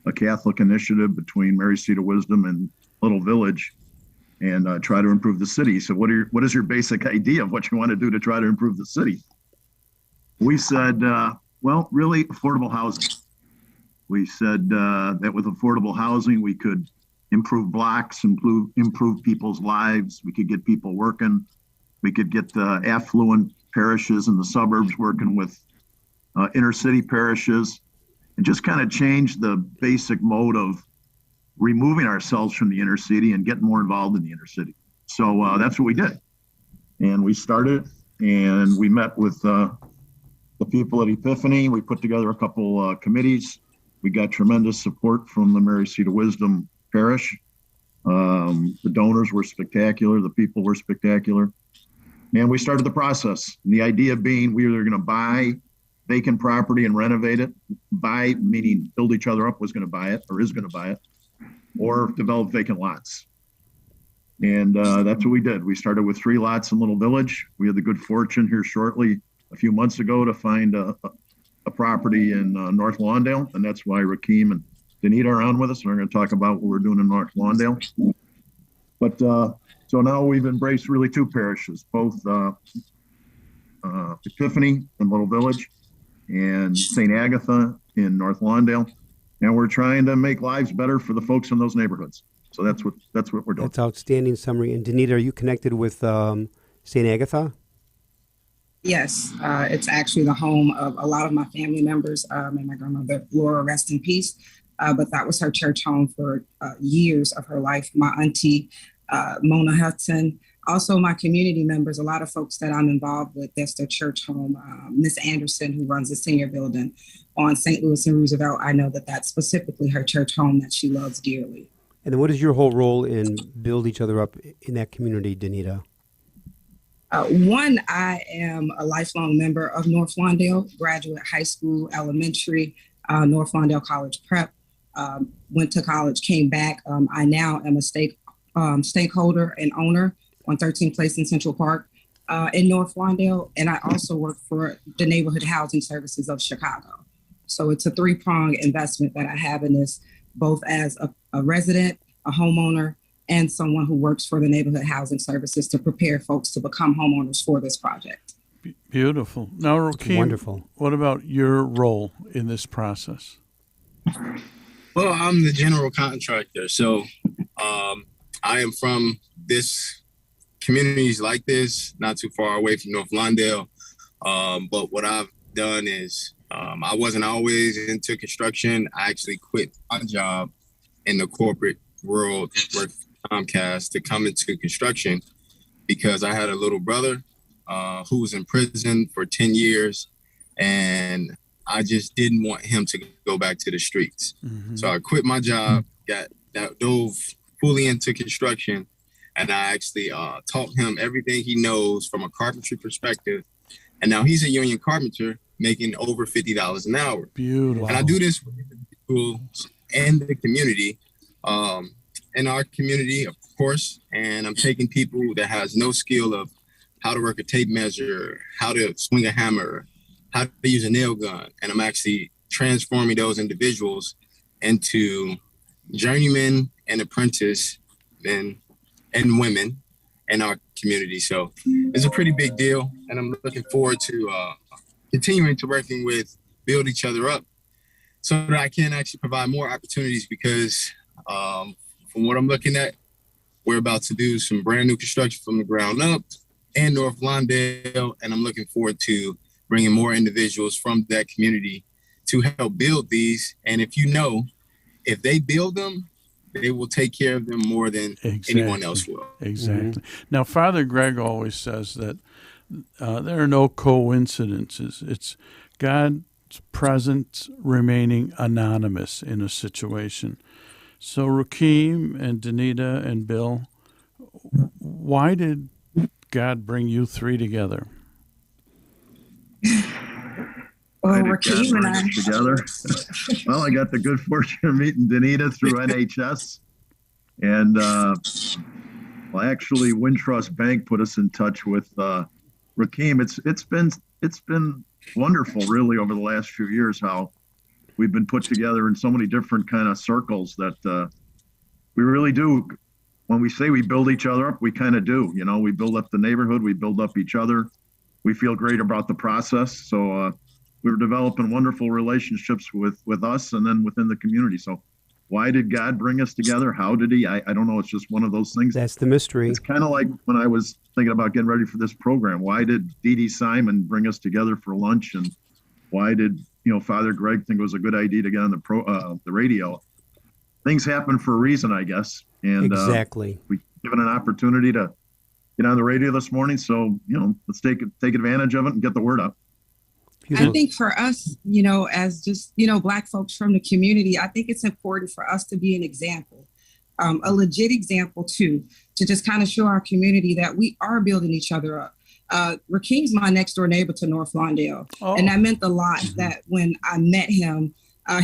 a Catholic initiative between Mary Seat of Wisdom and Little Village and try to improve the city. He said, what is your basic idea of what you want to do to try to improve the city? We said, really affordable housing. We said that with affordable housing, we could improve blocks, improve people's lives. We could get people working. We could get the affluent parishes in the suburbs working with inner city parishes, and just kind of change the basic mode of removing ourselves from the inner city and getting more involved in the inner city. So that's what we did. And we started, and we met with the people at Epiphany. We put together a couple committees. We got tremendous support from the Mary Seat of Wisdom Parish. The donors were spectacular. The people were spectacular. And we started the process. And the idea being we were going to buy vacant property and renovate it. Buy, meaning Build Each Other Up was going to buy it or is going to buy it, or develop vacant lots. And that's what we did. We started with 3 lots in Little Village. We had the good fortune here shortly, a few months ago, to find a property in North Lawndale. And that's why Rakeem and Danita are on with us. And we're going to talk about what we're doing in North Lawndale. But so now we've embraced really 2 parishes, both Epiphany in Little Village and St. Agatha in North Lawndale. And we're trying to make lives better for the folks in those neighborhoods. So that's what we're doing. That's outstanding summary. And Danita, are you connected with St. Agatha? Yes, it's actually the home of a lot of my family members, and my grandmother, Laura, rest in peace. But that was her church home for years of her life. My auntie, Mona Hudson, also my community members, a lot of folks that I'm involved with, that's their church home. Miss Anderson, who runs the senior building on St. Louis and Roosevelt, I know that that's specifically her church home that she loves dearly. And then what is your whole role in Build Each Other Up in that community, Danita? One, I am a lifelong member of North Lawndale, graduate high school, elementary, North Lawndale College Prep, went to college, came back. I now am a stakeholder and owner on 13th Place in Central Park in North Lawndale. And I also work for the Neighborhood Housing Services of Chicago. So it's a 3-pronged investment that I have in this, both as a resident, a homeowner, and someone who works for the Neighborhood Housing Services to prepare folks to become homeowners for this project. Beautiful. Now, Rakeem, wonderful. What about your role in this process? Well, I'm the general contractor. So I am from this communities like this, not too far away from North Lawndale. But what I've done is I wasn't always into construction. I actually quit my job in the corporate world, worked for Comcast, to come into construction because I had a little brother who was in prison for 10 years, and I just didn't want him to go back to the streets. Mm-hmm. So I quit my job, dove fully into construction, and I actually taught him everything he knows from a carpentry perspective. And now he's a union carpenter making over $50 an hour. Beautiful. And I do this with individuals and the community, in our community, of course. And I'm taking people that has no skill of how to work a tape measure, how to swing a hammer, how to use a nail gun. And I'm actually transforming those individuals into journeymen and apprentice men and women in our community. So it's a pretty big deal. And I'm looking forward to continuing to working with, build each other up so that I can actually provide more opportunities because from what I'm looking at, we're about to do some brand new construction from the ground up in North Lawndale. And I'm looking forward to bringing more individuals from that community to help build these. And if they build them, they will take care of them more than anyone else will. Exactly. Mm-hmm. Now, Father Greg always says that there are no coincidences. It's God's presence remaining anonymous in a situation. So, Rakeem and Danita and Bill, why did God bring you three together? Well, Rakeem and I together. Well, I got the good fortune of meeting Danita through NHS, and actually, Wintrust Bank put us in touch with Rakeem. It's been wonderful, really, over the last few years how we've been put together in so many different kind of circles that we really do. When we say we build each other up, we kind of do. We build up the neighborhood, we build up each other. We feel great about the process. So we're developing wonderful relationships with us and then within the community. So why did God bring us together? How did he? I don't know. It's just one of those things. That's the mystery. It's kind of like when I was thinking about getting ready for this program. Why did Dee Dee Simon bring us together for lunch? And why did Father Greg think it was a good idea to get on the radio? Things happen for a reason, I guess. And exactly. We given an opportunity to get on the radio this morning. So, let's take advantage of it and get the word up. I think for us, as just, Black folks from the community, I think it's important for us to be an example, a legit example too, to just kind of show our community that we are building each other up. Rakeem's my next door neighbor to North Lawndale. Oh. And that meant a lot that when I met him,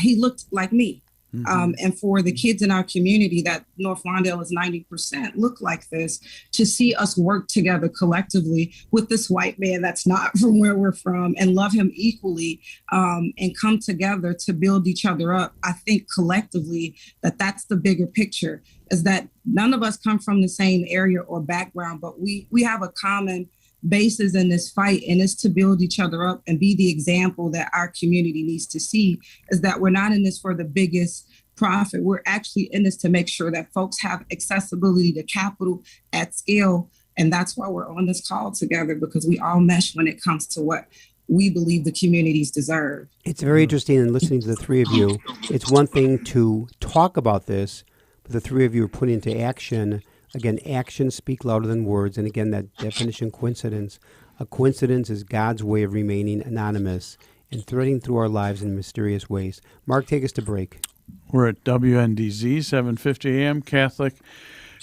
he looked like me. Mm-hmm. And for the kids in our community that North Lawndale is 90% look like this, to see us work together collectively with this white man that's not from where we're from and love him equally, and come together to build each other up. I think collectively that's the bigger picture, is that none of us come from the same area or background, but we have a common basis in this fight, and it's to build each other up and be the example that our community needs to see, is that we're not in this for the biggest profit. We're actually in this to make sure that folks have accessibility to capital at scale. And that's why we're on this call together, because we all mesh when it comes to what we believe the communities deserve. It's very interesting in listening to the three of you. It's one thing to talk about this, but the three of you are putting into action. Again, actions speak louder than words. And again, that definition, coincidence. A coincidence is God's way of remaining anonymous and threading through our lives in mysterious ways. Mark, take us to break. We're at WNDZ, 750 AM, Catholic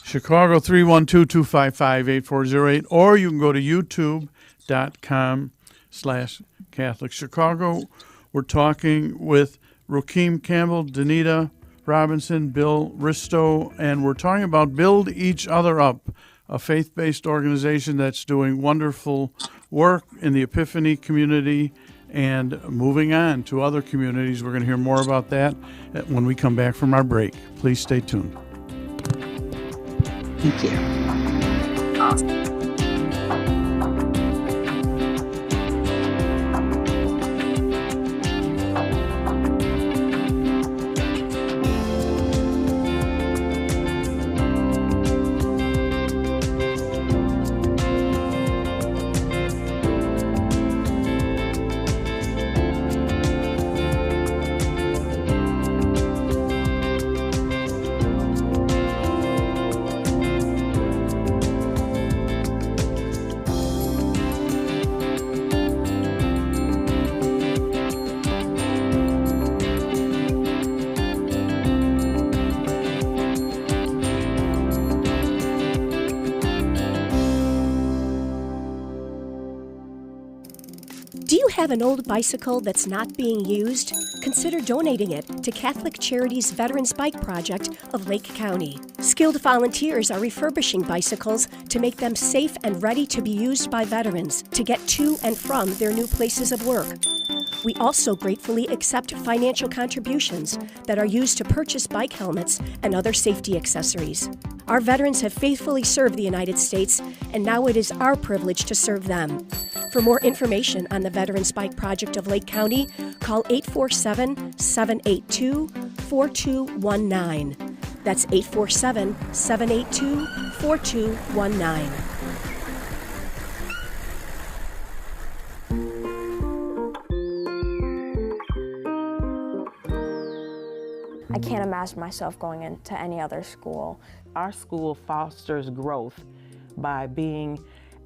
Chicago, 312-255-8408. Or you can go to youtube.com/Catholic Chicago. We're talking with Rakeem Campbell, Danita Robinson, Bill Risto, and we're talking about Build Each Other Up, a faith-based organization that's doing wonderful work in the Epiphany community and moving on to other communities. We're going to hear more about that when we come back from our break. Please stay tuned. Thank you. Awesome. Do you have an old bicycle that's not being used? Consider donating it to Catholic Charities Veterans Bike Project of Lake County. Skilled volunteers are refurbishing bicycles to make them safe and ready to be used by veterans to get to and from their new places of work. We also gratefully accept financial contributions that are used to purchase bike helmets and other safety accessories. Our veterans have faithfully served the United States, and now it is our privilege to serve them. For more information on the Veterans Bike Project of Lake County, call 847-782-4219. That's 847-782-4219. I can't imagine myself going into any other school. Our school fosters growth by being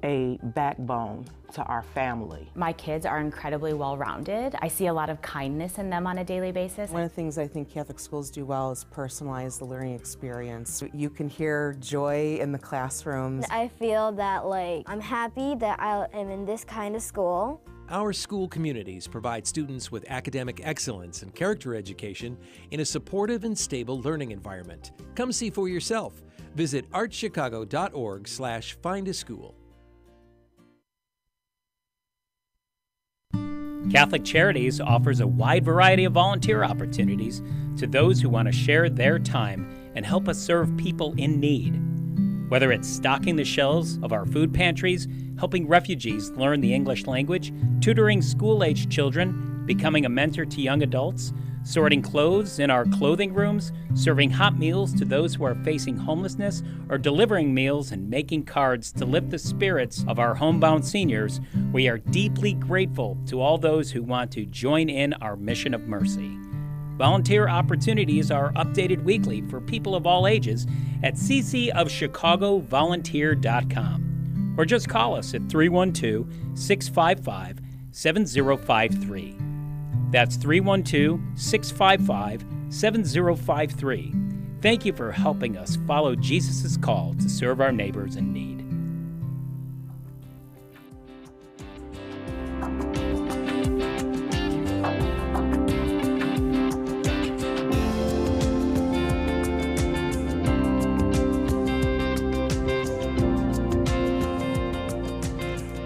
a backbone to our family. My kids are incredibly well-rounded. I see a lot of kindness in them on a daily basis. One of the things I think Catholic schools do well is personalize the learning experience. You can hear joy in the classrooms. I feel that I'm happy that I am in this kind of school. Our school communities provide students with academic excellence and character education in a supportive and stable learning environment. Come see for yourself. Visit archchicago.org/findaschool. Catholic Charities offers a wide variety of volunteer opportunities to those who want to share their time and help us serve people in need. Whether it's stocking the shelves of our food pantries, helping refugees learn the English language, tutoring school-aged children, becoming a mentor to young adults, sorting clothes in our clothing rooms, serving hot meals to those who are facing homelessness, or delivering meals and making cards to lift the spirits of our homebound seniors, we are deeply grateful to all those who want to join in our mission of mercy. Volunteer opportunities are updated weekly for people of all ages at ccofchicagovolunteer.com, or just call us at 312-655-7053. That's 312-655-7053. Thank you for helping us follow Jesus' call to serve our neighbors in need.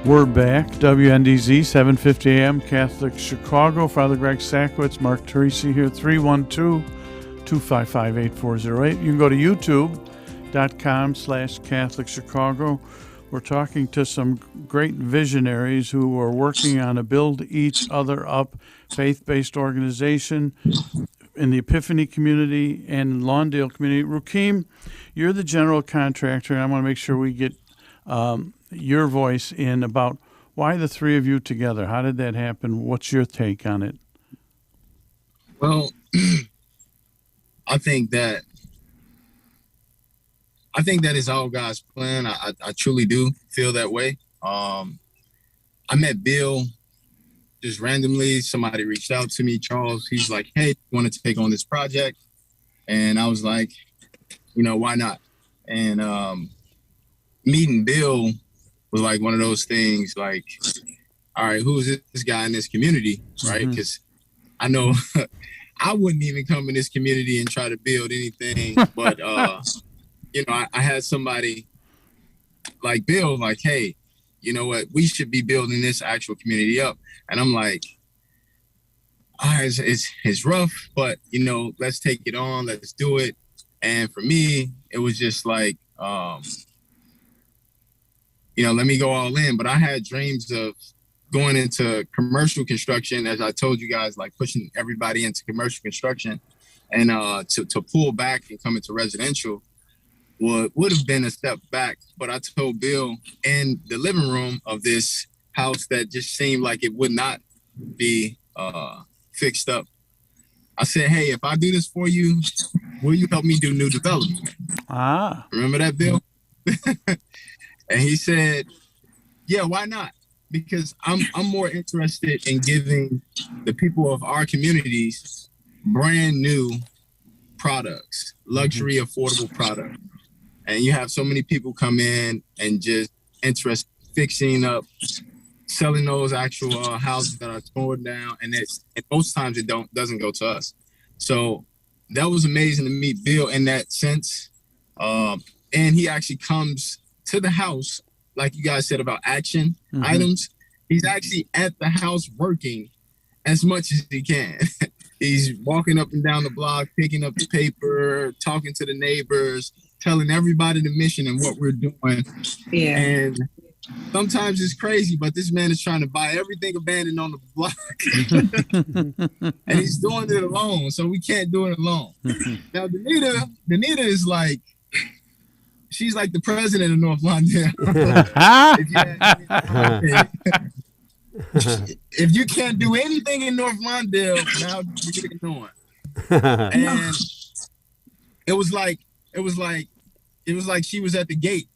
We're back. WNDZ, 750 AM, Catholic Chicago. Father Greg Sakowicz, Mark Teresi here, 312-255-8408. You can go to youtube.com/Catholic Chicago. We're talking to some great visionaries who are working on a Build Each Other Up faith-based organization in the Epiphany community and Lawndale community. Rukim, you're the general contractor, and I want to make sure we get your voice in about why the three of you together. How did that happen? What's your take on it? Well, I think that is all God's plan. I truly do feel that way. I met Bill just randomly. Somebody reached out to me, Charles. He's like, hey, you want to take on this project? And I was like, why not? And meeting Bill was like one of those things like, all right, who is this guy in this community, right? Because I know I wouldn't even come in this community and try to build anything, but, I had somebody like Bill, like, hey, you know what, we should be building this actual community up. And I'm like, it's rough, but, let's take it on, let's do it. And for me, it was just like, let me go all in. But I had dreams of going into commercial construction, as I told you guys, like pushing everybody into commercial construction, and to pull back and come into residential would have been a step back. But I told Bill in the living room of this house that just seemed like it would not be fixed up. I said, hey, if I do this for you, will you help me do new development? Remember that, Bill? And he said, yeah, why not? Because I'm more interested in giving the people of our communities brand new products, luxury, affordable products. And you have so many people come in and just interested in fixing up selling those actual houses that are torn down, and most times it doesn't go to us. So that was amazing to meet Bill in that sense. And he actually comes to the house, like you guys said about action items. He's actually at the house working as much as he can. He's walking up and down the block, picking up the paper, talking to the neighbors, telling everybody the mission and what we're doing. Yeah. And sometimes it's crazy, but this man is trying to buy everything abandoned on the block. And he's doing it alone, so we can't do it alone. Now, Danita is like, she's like the president of North Lawndale. If you can't do anything in North Lawndale, now you're getting on. And it was like she was at the gate.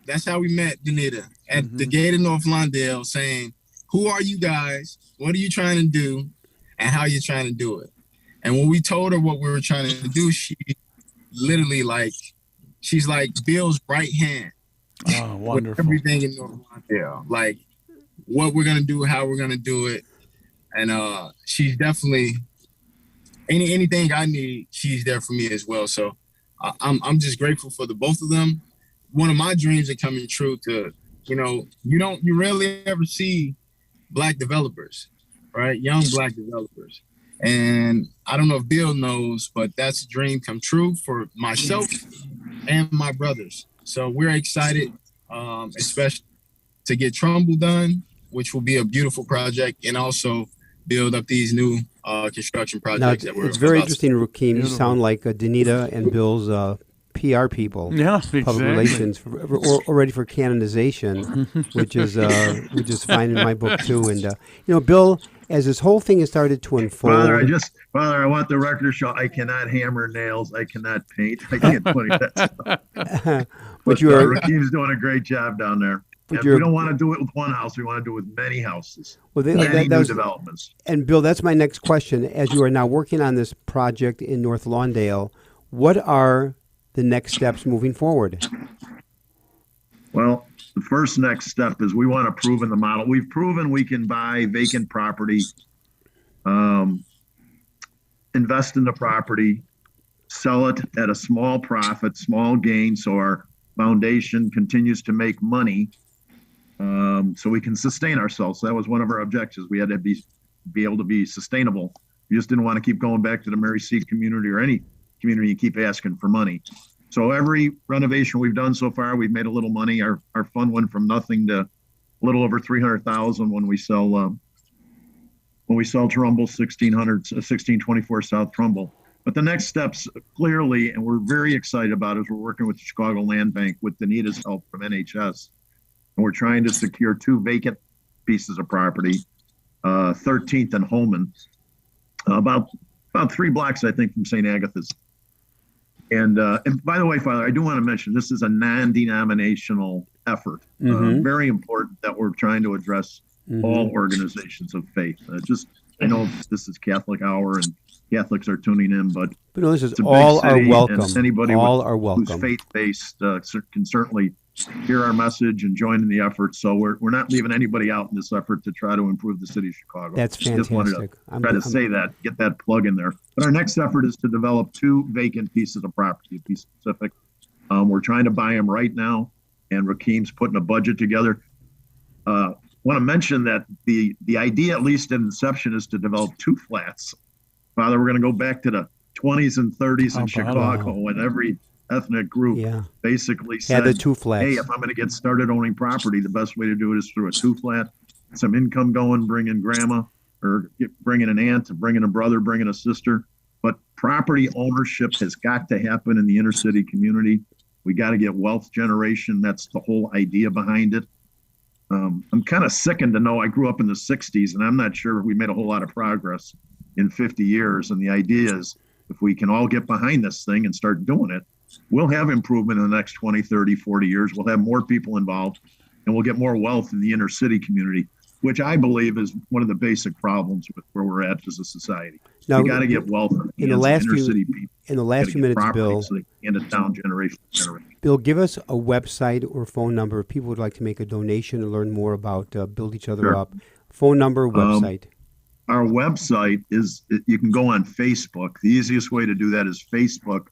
That's how we met Danita, at the gate of North Lawndale, saying, "Who are you guys? What are you trying to do? And how are you trying to do it?" And when we told her what we were trying to do, she literally she's like Bill's right hand. Oh, wonderful. With everything in North Lawndale, like what we're gonna do, how we're gonna do it, and she's definitely anything I need, she's there for me as well. So I'm just grateful for the both of them. One of my dreams are coming true. You rarely ever see Black developers, right? Young Black developers. And I don't know if Bill knows, but that's a dream come true for myself and my brothers. So we're excited, especially to get Trumbull done, which will be a beautiful project, and also build up these new construction projects. Now, it's very interesting, Rakeem. You sound like Danita and Bill's PR people, exactly. Public relations, already for canonization, which is fine in my book too. And Bill, as this whole thing has started to unfold, Father, I want the record to show I cannot hammer nails, I cannot paint, I can't do any of that stuff. But Rakeem's doing a great job down there. We don't want to do it with one house. We want to do it with many houses, many new developments. And Bill, that's my next question. As you are now working on this project in North Lawndale, what are the next steps moving forward? Well, the first next step is we want to prove in the model. We've proven we can buy vacant property, invest in the property, sell it at a small profit, small gain, so our foundation continues to make money. So we can sustain ourselves. So that was one of our objectives. We had to be able to be sustainable. We just didn't want to keep going back to the Mary Seed community or any community and keep asking for money. So every renovation we've done so far, we've made a little money. Our fund went from nothing to a little over $300,000 when we sell Trumbull 1624 South Trumbull. But the next steps clearly, and we're very excited about, is we're working with the Chicago Land Bank with Danita's help from NHS. And we're trying to secure 2 vacant pieces of property, 13th and Holman, about 3 blocks, I think, from St. Agatha's. And by the way, Father, I do want to mention this is a non-denominational effort. Very important that we're trying to address all organizations of faith. I know this is Catholic Hour and Catholics are tuning in, but no, this is all are welcome. Anybody are welcome. Who's faith-based can certainly hear our message and join in the effort. So we're not leaving anybody out in this effort to try to improve the city of Chicago. That's fantastic. Just wanted to say that, get that plug in there. But our next effort is to develop 2 vacant pieces of property, to be specific. We're trying to buy them right now, and Rakeem's putting a budget together. Want to mention that the idea, at least in inception, is to develop 2 flats. Father, we're going to go back to the 20s and 30s in Chicago when every ethnic group basically said, the 2 flats. Hey, if I'm going to get started owning property, the best way to do it is through a 2 flat, some income going, bring in grandma, or bring in an aunt, bring in a brother, bring in a sister. But property ownership has got to happen in the inner city community. We got to get wealth generation. That's the whole idea behind it. I'm kind of sickened to know I grew up in the 60s, and I'm not sure we made a whole lot of progress in 50 years. And the idea is if we can all get behind this thing and start doing it, we'll have improvement in the next 20, 30, 40 years. We'll have more people involved, and we'll get more wealth in the inner city community, which I believe is one of the basic problems with where we're at as a society. Now, we got to get wealth in the last In the last few minutes, Bill, so they can hand it down generation to generation. Bill, give us a website or phone number if people would like to make a donation and learn more about Build Each Other Sure. Up. Phone number, website. Our website is, you can go on Facebook. The easiest way to do that is Facebook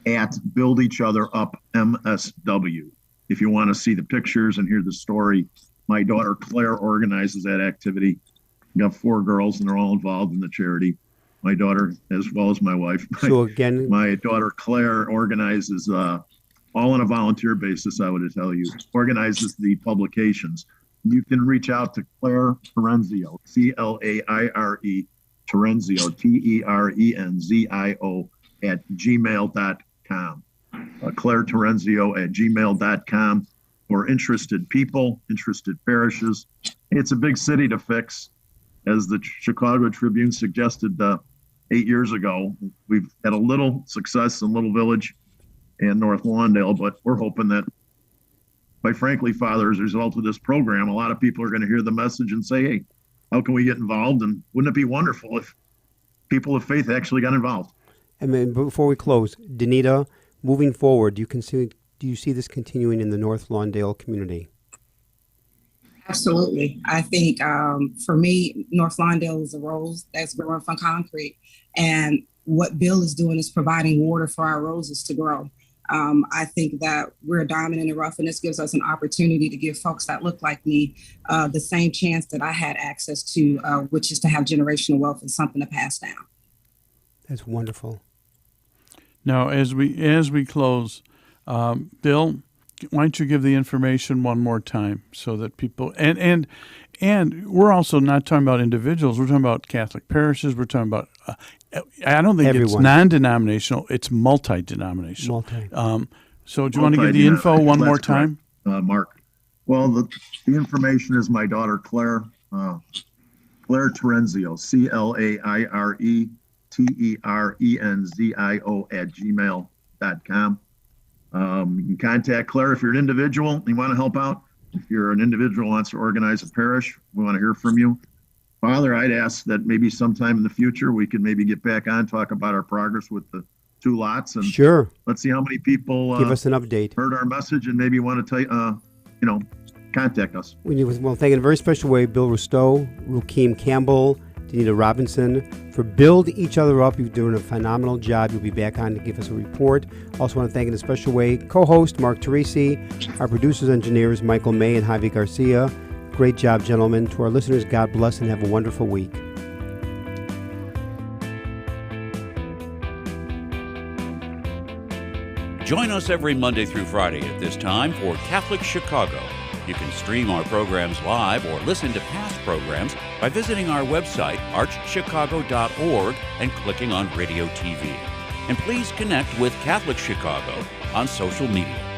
at Build Each Other Up MSW. If you want to see the pictures and hear the story, my daughter Claire organizes that activity. We got 4 girls and they're all involved in the charity. My daughter, as well as my wife. So again, my daughter Claire organizes, all on a volunteer basis, I would tell you, organizes the publications. You can reach out to Claire Terenzio, C-L-A-I-R-E, Terenzio, T-E-R-E-N-Z-I-O, at gmail.com. Claire Terenzio at gmail.com for interested people, interested parishes. It's a big city to fix. As the Chicago Tribune suggested 8 years ago, we've had a little success in Little Village and North Lawndale, but we're hoping that, quite frankly, Father, as a result of this program, a lot of people are going to hear the message and say, hey, how can we get involved? And wouldn't it be wonderful if people of faith actually got involved? And then before we close, Danita, moving forward, do you see this continuing in the North Lawndale community? Absolutely. I think for me, North Lawndale is a rose that's growing from concrete. And what Bill is doing is providing water for our roses to grow. I think that we're a diamond in the rough, and this gives us an opportunity to give folks that look like me the same chance that I had access to, which is to have generational wealth and something to pass down. That's wonderful. Now, as we close, Bill, why don't you give the information one more time so that people and we're also not talking about individuals. We're talking about Catholic parishes. We're talking about I don't think everyone. It's non-denominational. It's multi-denominational. So do you want to give the info one more time, Mark? Well, the information is my daughter Claire Terenzio, CLAIRE-TERENZIO at gmail.com. You can contact Claire if you're an individual and you want to help out. If you're an individual who wants to organize a parish, we want to hear from you. Father, I'd ask that maybe sometime in the future we could maybe get back on, talk about our progress with the 2 lots, and sure, let's see how many people give us an update, heard our message, and maybe want to contact us. Well, thank you in a very special way, Bill Ristow, Rukeem Campbell, Danita Robinson, for Build Each Other Up. You're doing a phenomenal job. You'll be back on to give us a report. Also want to thank in a special way co-host Mark Teresi, our producers, engineers Michael May and Javi Garcia. Great job, gentlemen. To our listeners, God bless and have a wonderful week. Join us every Monday through Friday at this time for Catholic Chicago. You can stream our programs live or listen to past programs by visiting our website, archchicago.org, and clicking on Radio TV. And please connect with Catholic Chicago on social media.